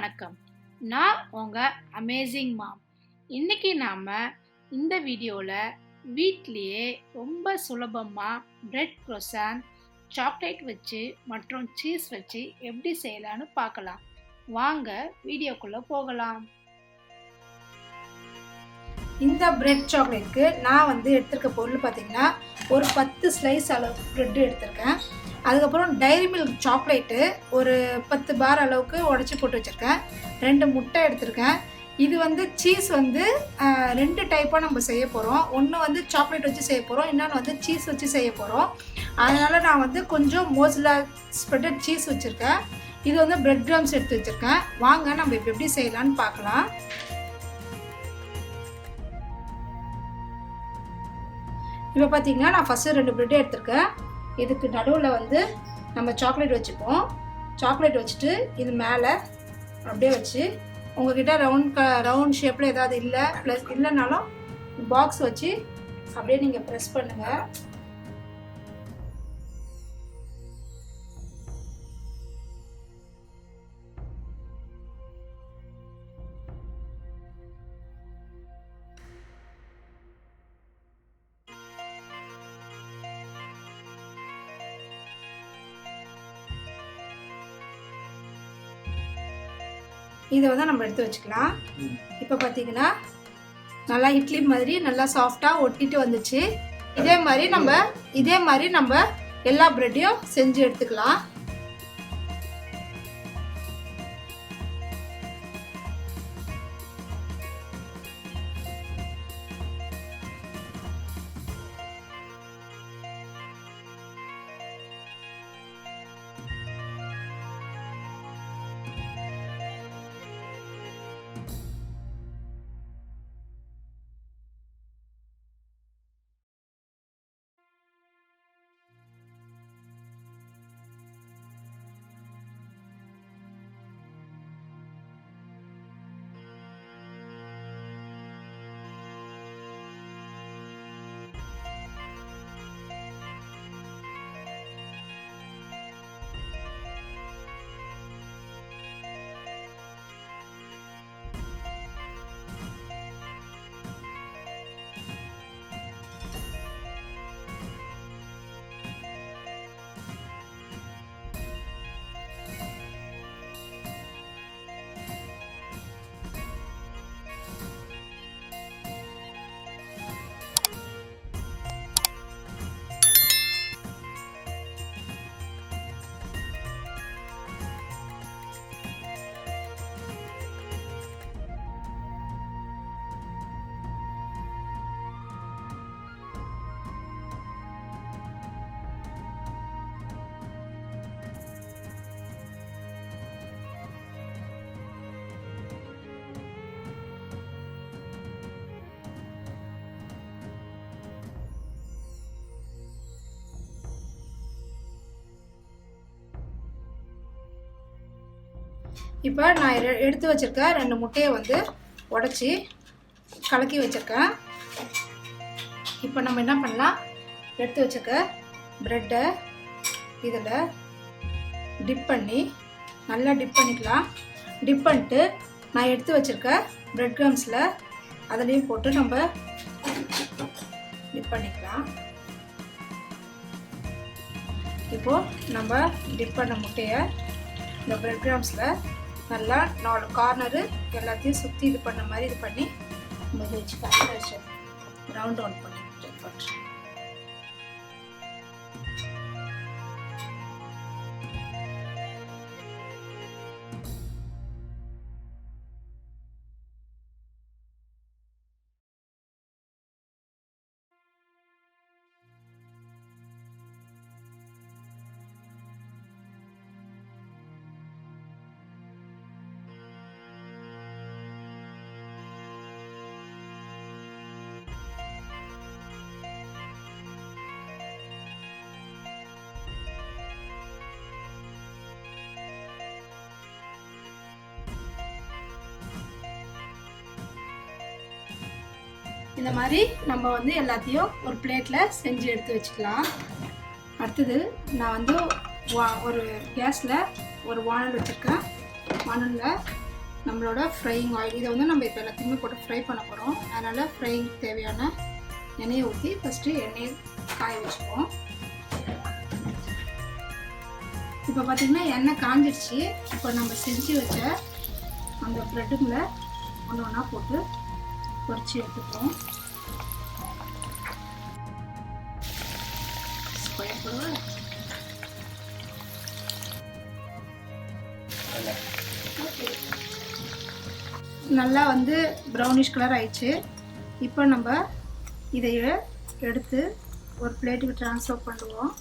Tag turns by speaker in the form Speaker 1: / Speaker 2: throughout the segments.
Speaker 1: வணக்கம். நான் உங்கள் அமேசிங் மாம். இன்றைக்கி நாம் இந்த வீடியோவில் வீட்லேயே ரொம்ப சுலபமாக பிரெட் croissant சாக்லேட் வச்சு மற்றும் சீஸ் வச்சு எப்படி செய்யலான்னு பார்க்கலாம். வாங்க வீடியோக்குள்ளே போகலாம்.
Speaker 2: இந்த பிரெட் சாக்லேட்டுக்கு நான் எடுத்துருக்க பொருள் பார்த்திங்கன்னா ஒரு 10 ஸ்லைஸ் அளவு ப்ரெட்டு எடுத்திருக்கேன். அதுக்கப்புறம் டைரி மில்க் சாக்லேட்டு ஒரு 10 பார் அளவுக்கு உடச்சி போட்டு வச்சுருக்கேன். 2 முட்டை எடுத்திருக்கேன். இது சீஸ் 2 டைப்பாக நம்ம செய்ய போகிறோம். ஒன்று சாக்லேட் வச்சு செய்ய போகிறோம், இன்னொன்று சீஸ் வச்சு செய்ய போகிறோம். அதனால் நான் கொஞ்சம் மோஸ்லா ஸ்ப்ரெட்டட் சீஸ் வச்சுருக்கேன். இது பிரெட் க்ரம்ஸ் எடுத்து வச்சுருக்கேன். வாங்க நம்ம இப்போ எப்படி செய்யலான்னு பார்க்கலாம். இப்போ பார்த்தீங்கன்னா நான் ஃபஸ்ட்டு 2 ப்ரெட் எடுத்திருக்கேன். இதுக்கு நடுவில் நம்ம சாக்லேட் வச்சுப்போம். சாக்லேட் வச்சுட்டு இது மேலே அப்படியே வச்சு உங்கள்கிட்ட ரவுண்ட் ஷேப்பில் ஏதாவது இல்லைனாலும் பாக்ஸ் வச்சு அப்படியே நீங்கள் ப்ரெஸ் பண்ணுங்கள். இதை நம்ம எடுத்து வச்சுக்கலாம். இப்போ பார்த்தீங்கன்னா நல்லா இட்லி மாதிரி நல்லா சாஃப்டாக ஒட்டிட்டு வந்துச்சு. இதே மாதிரி நம்ம எல்லா ப்ரெட்டையும் செஞ்சு எடுத்துக்கலாம். இப்போ நான் எடுத்து வச்சுருக்க 2 முட்டையை உடச்சி கலக்கி வச்சுருக்கேன். இப்போ நம்ம என்ன பண்ணலாம், எடுத்து வச்சுருக்க ப்ரெட்டை இதில் நல்லா டிப் பண்ணிக்கலாம். டிப் பண்ணிட்டு நான் எடுத்து வச்சுருக்க ப்ரெட் க்ரம்ஸில் அதுலேயும் போட்டு நம்ம டிப் பண்ணிக்கலாம். இப்போது நம்ம டிப் பண்ண முட்டையை இந்த ப்ரெட் க்ரம்ஸில் நல்லா 4 கார்னரு எல்லாத்தையும் சுற்றி இது பண்ண மாதிரி இது பண்ணி நம்ம வச்சு ரவுண்ட் ரவுண்ட் பண்ணி பண்ணுறேன். இந்த மாதிரி நம்ம எல்லாத்தையும் ஒரு பிளேட்டில் செஞ்சு எடுத்து வச்சுக்கலாம். அடுத்தது நான் ஒரு கேஸில் ஒரு வானல் வச்சுருக்கேன். வானலில் நம்மளோட ஃப்ரையிங் ஆயில். இதை வந்து நம்ம இப்போ எல்லாத்தையுமே போட்டு ஃப்ரை பண்ண போகிறோம். அதனால் ஃப்ரைங் தேவையான எண்ணெயை ஊற்றி ஃபஸ்ட்டு எண்ணெயை காய வச்சுப்போம். இப்போ பார்த்திங்கன்னா எண்ணெய் காஞ்சிடுச்சு. இப்போ நம்ம செஞ்சு வச்ச அந்த ப்ரெட்டுங்களை ஒன்று ஒன்றா போட்டு பொரிச்சு எடுத்துப்போம். ஸ்கொயர் போடுவோம். நல்லா வந்து ப்ரௌனிஷ் கலர் ஆயிடுச்சு. இப்போ நம்ம இதை எடுத்து ஒரு பிளேட்டுக்கு ட்ரான்ஸ்ஃபர் பண்ணுவோம்.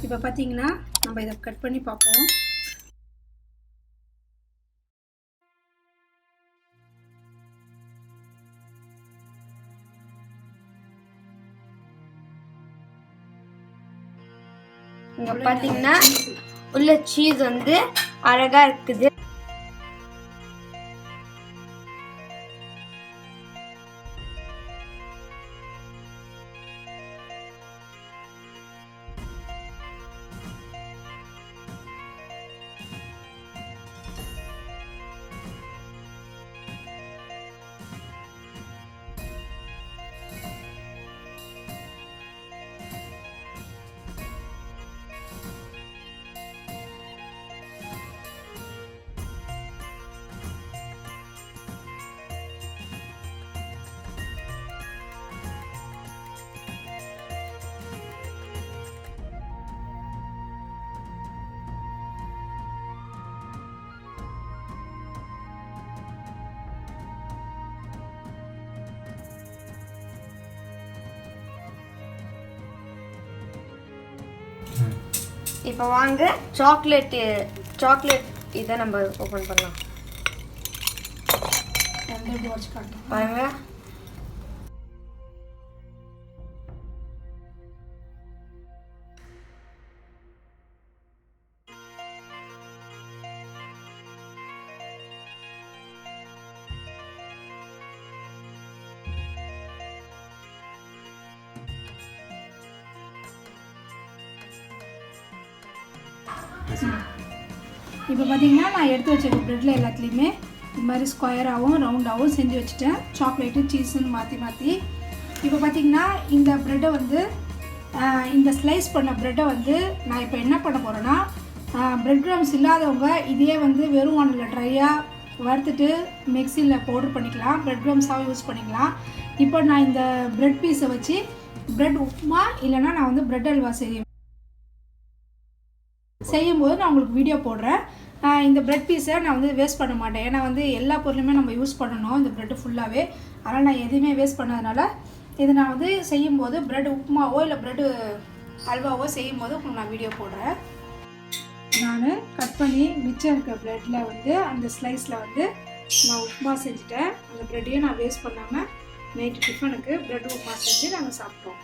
Speaker 2: இப்போ பார்த்தீங்கன்னா நம்ம இதை கட் பண்ணி பார்ப்போம்.
Speaker 3: இங்க பார்த்தீங்கன்னா உள்ள சீஸ் வந்து அழகா இருக்குது. இப்போ வாங்க சாக்லேட் இதை நம்ம ஓப்பன் பண்ணலாம். பாருங்க,
Speaker 2: இப்போ பார்த்தீங்கன்னா நான் எடுத்து வச்சிருக்க ப்ரெட்டில் எல்லாத்துலேயுமே இது மாதிரி ஸ்கொயராகவும் ரவுண்டாகவும் செஞ்சு வச்சுட்டேன். சாக்லேட்டு சீஸுன்னு மாற்றி இப்போ பார்த்தீங்கன்னா இந்த ப்ரெட்டை வந்து இந்த ஸ்லைஸ் பண்ண ப்ரெட்டை வந்து நான் இப்போ என்ன பண்ண போகிறேன்னா, ப்ரெட் கிராம்ஸ் இல்லாதவங்க இதையே வந்து வெறும் வானலில் ட்ரையாக வறுத்துட்டு மிக்சியில் பவுடர் பண்ணிக்கலாம், ப்ரெட் கிராம்ஸாகவும் யூஸ் பண்ணிக்கலாம். இப்போ நான் இந்த ப்ரெட் பீஸை வச்சு ப்ரெட் உப்புமா இல்லைன்னா நான் வந்து ப்ரெட் அல்வா செய்யும்போது நான் உங்களுக்கு வீடியோ போடுறேன். இந்த ப்ரெட் பீஸை நான் வந்து வேஸ்ட் பண்ண மாட்டேன். ஏன்னா வந்து எல்லா பொருளுமே நம்ம யூஸ் பண்ணணும் இந்த ப்ரெட்டு ஃபுல்லாகவே. அதனால் நான் எதுவுமே வேஸ்ட் பண்ணதுனால இது நான் வந்து செய்யும்போது ப்ரெட் உப்புமாவோ இல்லை ப்ரெட்டு அல்வாவோ செய்யும்போது உங்களுக்கு நான் வீடியோ போடுறேன். நான் கட் பண்ணி மிச்சம் இருக்க ப்ரெட்டில் வந்து அந்த ஸ்லைஸில் வந்து நான் உப்புமா செஞ்சுட்டேன். அந்த ப்ரெட்டையும் நான் வேஸ்ட் பண்ணாமல் நைட்டு டிஃபனுக்கு ப்ரெட் உப்புமா செஞ்சு நாங்கள் சாப்பிட்டோம்.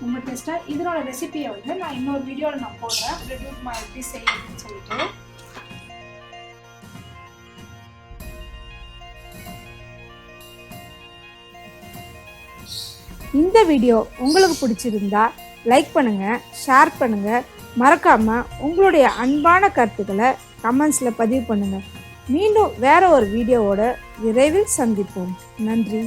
Speaker 2: ரொம்ப டேஸ்ட்டாக. இதனோட ரெசிபியை வந்து நான் இன்னொரு வீடியோவில் நான் போடுறேன், ப்ரெட் உப்புமா எப்படி செய்யணும்னு சொல்லிட்டு.
Speaker 1: இந்த வீடியோ உங்களுக்கு பிடிச்சிருந்தா லைக் பண்ணுங்கள், ஷேர் பண்ணுங்கள், மறக்காமல் உங்களுடைய அன்பான கருத்துக்களை கமெண்ட்ஸில் பதிவு பண்ணுங்கள். மீண்டும் வேற ஒரு வீடியோவோட விரைவில் சந்திப்போம். நன்றி.